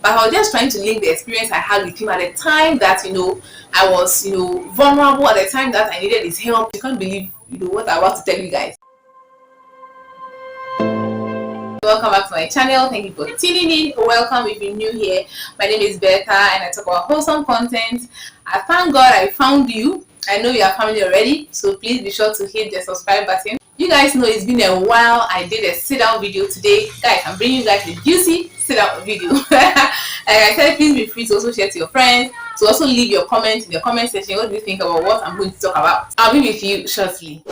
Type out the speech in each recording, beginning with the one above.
but I was just trying to link the experience I had with him at the time that I was vulnerable, at the time that I needed his help. You can't believe what I'm about to tell you guys. Welcome back to my channel. Thank you for tuning in. Welcome if you're new here. My name is Bertha and I talk about wholesome content. I thank God I found you. I know you are family already, so please be sure to hit the subscribe button. You guys know it's been a while. I did a sit down video today. Guys, I'm bringing you guys a juicy sit down video. Like I said, please be free to also share to your friends, to also leave your comments in the comment section. What do you think about what I'm going to talk about? I'll be with you shortly.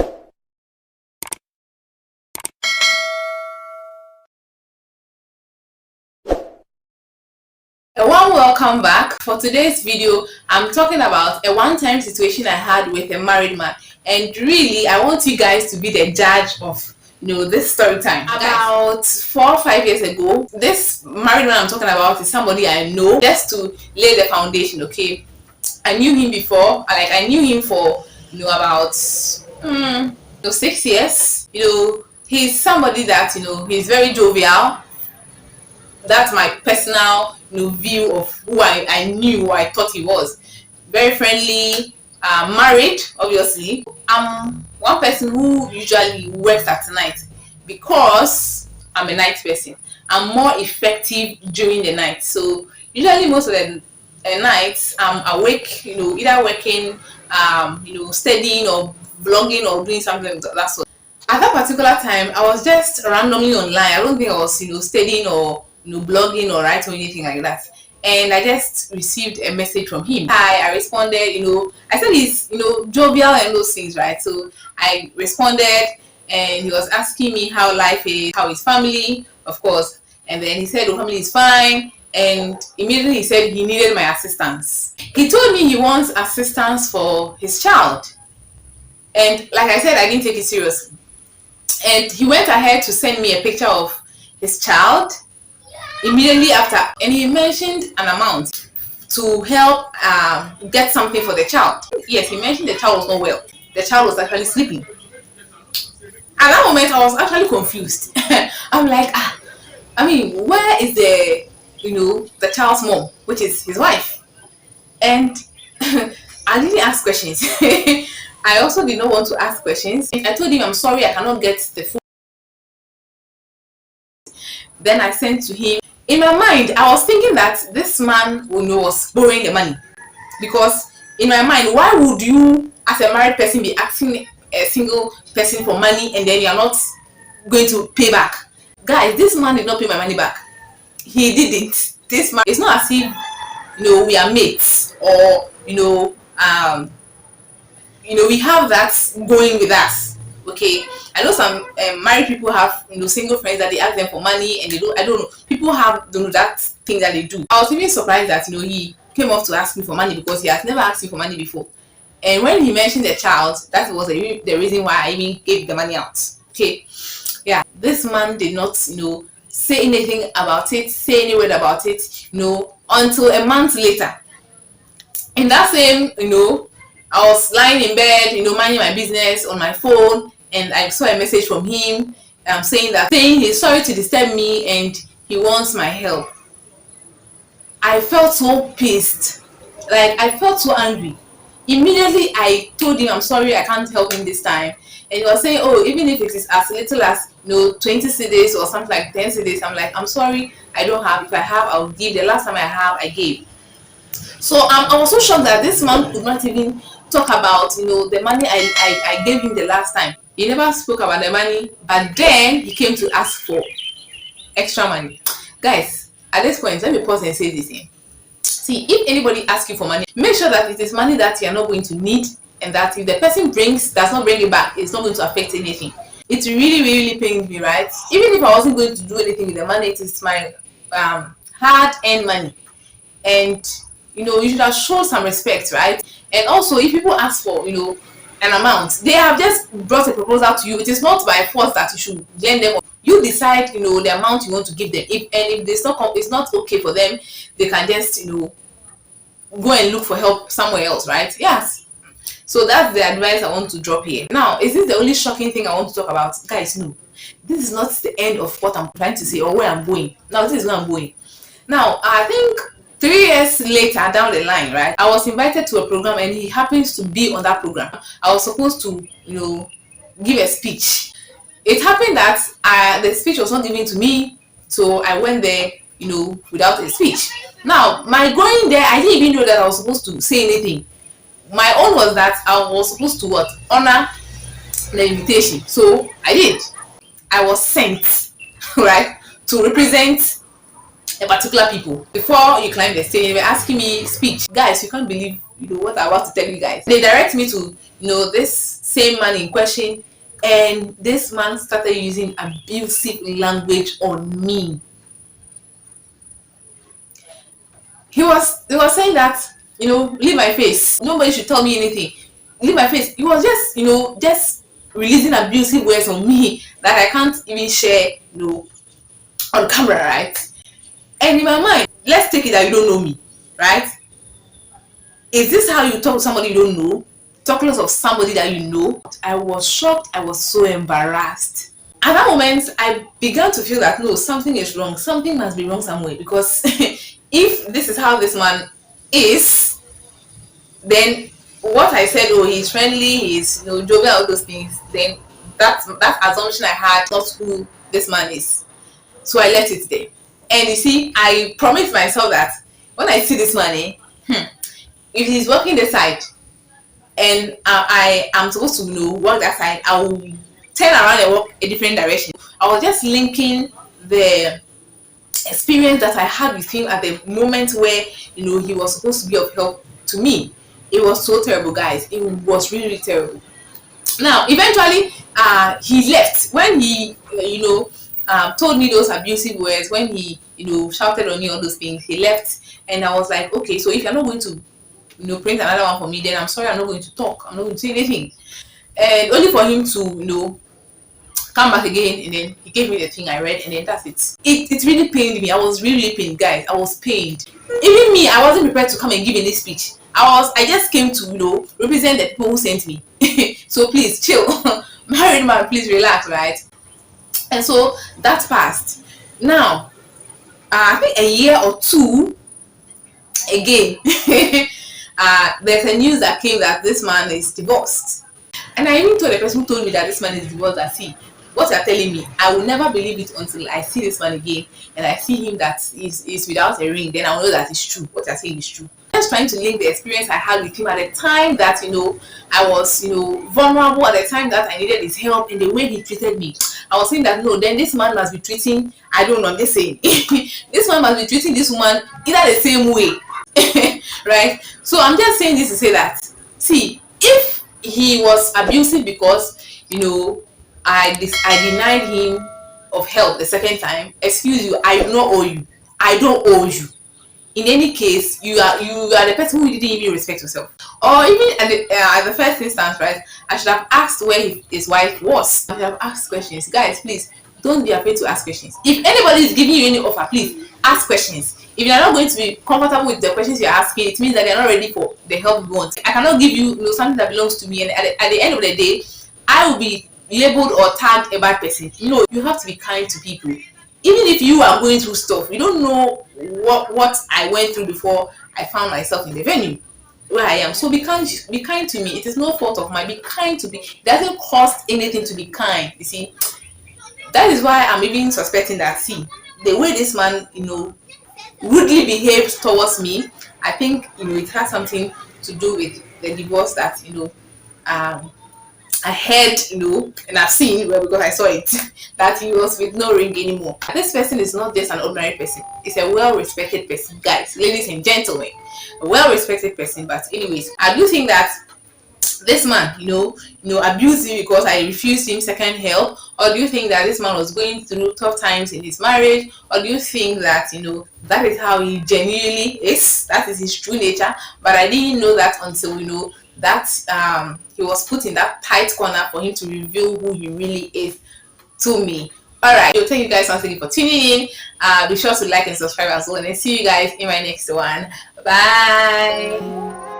A warm welcome back. For today's video, I'm talking about a one-time situation I had with a married man, and really I want you guys to be the judge of this story time. About 4 or 5 years ago, this married man I'm talking about is somebody I know. Just to lay the foundation, okay, I knew him before. Like, I knew him for about 6 years. He's somebody that he's very jovial. That's my personal view of who I knew, who I thought he was. Very friendly, married, obviously. I'm one person who usually works at night because I'm a night person. I'm more effective during the night. So usually most of the nights I'm awake, either working, studying or vlogging or doing something of that sort. At that particular time, I was just randomly online. I don't think I was studying or blogging or writing or anything like that. And I just received a message from him. I responded. I said he's jovial and those things, right? So I responded, and he was asking me how life is, how his family, of course. And then he said the family is fine, and immediately he said he needed my assistance. He told me he wants assistance for his child, and like I said, I didn't take it seriously. And he went ahead to send me a picture of his child immediately after, and he mentioned an amount to help get something for the child. Yes, he mentioned the child was not well. The child was actually sleeping. At that moment, I was actually confused. I'm like, where is the child's mom, which is his wife? And I didn't ask questions. I also did not want to ask questions. I told him, I'm sorry, I cannot get the food. Then I sent to him. In my mind, I was thinking that this man was borrowing the money, because in my mind, why would you, as a married person, be asking a single person for money and then you are not going to pay back? Guys, this man did not pay my money back. He didn't. This man, it's not as if we are mates or we have that going with us. Okay, I know some married people have single friends that they ask them for money and they don't. I don't know. People have that thing that they do. I was even surprised that he came up to ask me for money, because he has never asked me for money before. And when he mentioned the child, that was the reason why I even gave the money out. Okay, yeah, this man did not say anything about it, say any word about it, until a month later. In that same I was lying in bed, minding my business on my phone, and I saw a message from him saying he's sorry to disturb me and he wants my help. I felt so pissed. Like, I felt so angry. Immediately I told him I'm sorry, I can't help him this time. And he was saying, oh, even if it is as little as 20 cedis or something like 10 cedis, I'm like, I'm sorry, I don't have. If I have, I'll give. The last time I have, I gave. So I was so shocked that this man could not even talk about the money I gave him the last time. He never spoke about the money, but then he came to ask for extra money. Guys, at this point, let me pause and say this here. See, if anybody asks you for money, make sure that it is money that you are not going to need, and that if the person does not bring it back, it's not going to affect anything. It really pains me, right? Even if I wasn't going to do anything with the money, it is my hard-earned money, and you should have shown some respect, right? And also, if people ask for an amount, they have just brought a proposal to you. It is not by force that you should lend them. You decide the amount you want to give them. If it's not okay for them, they can just go and look for help somewhere else, right? Yes. So that's the advice I want to drop here. Now, is this the only shocking thing I want to talk about? Guys, no, this is not the end of what I'm trying to say or where I'm going. Now, this is where I'm going. Now, I think 3 years later down the line, right, I was invited to a program and he happens to be on that program. I was supposed to, give a speech. It happened that the speech was not given to me, so I went there, without a speech. Now, my going there, I didn't even know that I was supposed to say anything. My own was that I was supposed to what? Honor the invitation. So I did. I was sent, right, to represent a particular people. Before you climb the stage, they were asking me speech. Guys, you can't believe what I'm about to tell you guys. They direct me to this same man in question, and this man started using abusive language on me. He was saying that leave my face. Nobody should tell me anything. Leave my face. He was just releasing abusive words on me that I can't even share on camera, right? And in my mind, let's take it that you don't know me, right? Is this how you talk to somebody you don't know? Talk less of somebody that you know? I was shocked. I was so embarrassed. At that moment, I began to feel that no, something is wrong. Something must be wrong somewhere, because if this is how this man is, then what I said, oh, he's friendly, he's jovial, all those things, then that assumption I had, not who this man is. So I left it there. And you see, I promised myself that when I see this man, if he's working this side and I am supposed to work that side, I will turn around and walk a different direction. I was just linking the experience that I had with him at the moment where he was supposed to be of help to me. It was so terrible, guys. It was really, really terrible. Now, eventually, he left. When he told me those abusive words, when he shouted on me, all those things, he left. And I was like, okay, so if you're not going to print another one for me, then I'm sorry, I'm not going to talk, I'm not going to say anything. And only for him to come back again, and then he gave me the thing I read, and then that's it. It really pained me. I was really pained, guys. I was pained. Even me, I wasn't prepared to come and give any speech. I just came to represent the people who sent me. So please chill. Married man, please relax, right? And so that passed. Now, I think a year or two again, there's a news that came that this man is divorced. And I even told the person who told me that this man is divorced that, see, what you're telling me, I will never believe it until I see this man again and I see him that is without a ring. Then I will know that it's true. What you're saying is true. Just trying to link the experience I had with him at the time that I was vulnerable, at the time that I needed his help, and the way he treated me. I was saying that no, then this man must be treating, I don't know, I'm just saying this man must be treating this woman either the same way. Right? So I'm just saying this to say that, see, if he was abusive because I denied him of help the second time, excuse you, I do not owe you. I don't owe you. In any case, you are the person who didn't even respect yourself. Or even at the first instance, right, I should have asked where his wife was. I should have asked questions. Guys, please don't be afraid to ask questions. If anybody is giving you any offer, please ask questions. If you're not going to be comfortable with the questions you're asking, it means that they're not ready for the help you want. I cannot give you something that belongs to me, and at the end of the day, I will be labeled or tagged a bad person. You have to be kind to people. Even if you are going through stuff, you don't know what I went through before I found myself in the venue where I am. So be kind to me. It is no fault of mine. Be kind to me. It doesn't cost anything to be kind. You see, that is why I'm even suspecting that, see, the way this man rudely behaved towards me, I think it has something to do with the divorce that I heard, and I've seen, well, because I saw it, that he was with no ring anymore. This person is not just an ordinary person. It's a well-respected person, guys, ladies and gentlemen. A well-respected person. But anyways, I do think that this man, abused me because I refused him second help? Or do you think that this man was going through tough times in his marriage? Or do you think that, that is how he genuinely is? That is his true nature? But I didn't know that until, that he was put in that tight corner for him to reveal who he really is to me. Alright, so thank you guys once again for tuning in. Be sure to like and subscribe as well, and see you guys in my next one. Bye.